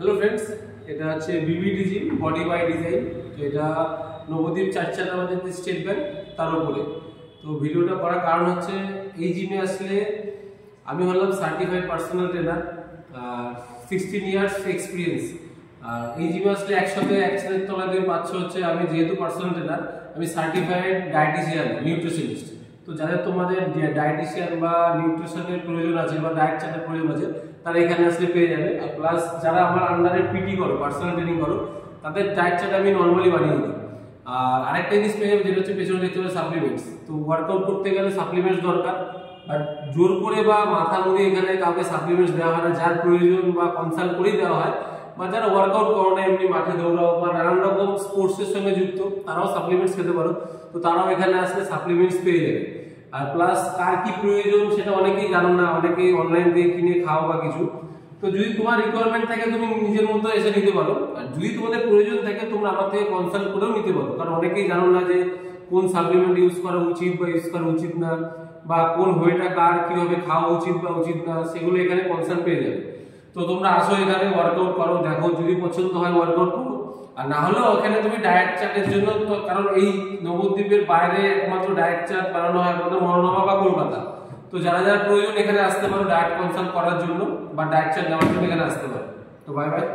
Hello friends, এটা হচ্ছে বিবিডিজি body by design. তো এটা নবদ্বীপ চারচালা আমাদের স্টেট ব্যাংক তার উপরে। তো ভিডিওটা করার কারণ হচ্ছে এই জিমে আসলে আমি হলাম certified personal trainer, 16 years experience. আর এই জিমে আসলে একসাথে তলা দিয়ে পাচ্ছ হচ্ছে আমি যেহেতু পার্সোনাল ট্রেনার, আমি সার্টিফাইড ডায়েটিশিয়ান, নিউট্রিশনিস্ট। তো যাদের তোমাদের ডায়েটিশিয়ান বা নিউট্রিশনের প্রয়োজন আছে বা ডায়েট চার্টের প্রয়োজন আছে তারা এখানে আসলে পেয়ে যাবে। আর প্লাস যারা আমার আন্ডারে পিটি করো, পার্সোনাল ট্রেনিং করো, তাদের ডায়েট চার্ট আমি নর্মালি বানিয়ে দিই। আর আরেকটা জিনিস পেয়ে যাবে যেটা হচ্ছে পেছনে দেখতে পাবে সাপ্লিমেন্টস। তো ওয়ার্কআউট করতে গেলে সাপ্লিমেন্টস দরকার, আর জোর করে বা মাথা মুড়ে এখানে কাউকে সাপ্লিমেন্টস দেওয়া হয় না। যার প্রয়োজন বা কনসাল্ট করেই দেওয়া হয়, বা যারা ওয়ার্কআউট করো না, এমনি মাঠে দৌড়াও বা নানান রকম স্পোর্টসের সঙ্গে যুক্ত, তারাও সাপ্লিমেন্টস খেতে পারো। তো তারাও এখানে আসলে সাপ্লিমেন্টস পেয়ে যাবে। আর প্লাস কার কি প্রয়োজন সেটা অনেকেই জানো না, অনেকেই অনলাইন দিয়ে কিনে খাও বা কিছু। তো যদি তোমার রিকোয়ারমেন্ট থাকে তুমি নিজের মতো এসে নিতে পারো, আর যদি তোমাদের প্রয়োজন থাকে তোমরা আমার থেকে কনসাল্ট করেও নিতে পারো। কারণ অনেকেই জানো না যে কোন সাপ্লিমেন্ট ইউজ করা উচিত বা ইউজ করা উচিত না, বা কোন ওয়েটা কার কিভাবে খাওয়া উচিত বা উচিত না, সেগুলো এখানে কনসাল্ট পেয়ে যাবে। তো তোমরা আসো এখানে, ওয়ার্কআউট করো, দেখো, যদি পছন্দ হয় ওয়ার্কআউট করো। আর না হলেও ওখানে তুমি ডায়েট চার্টের জন্য তো, কারণ এই নবদ্বীপের বাইরে একমাত্র ডায়েট চার্ট বানানো হয় আমাদের মনোরমা বা কলকাতা। তো যারা যারা প্রয়োজন এখানে আসতে পারো ডায়েট কনসাল্ট করার জন্য বা ডায়েট চার্ট নেওয়ার জন্য এখানে আসতে পারো। তো বাই বাই।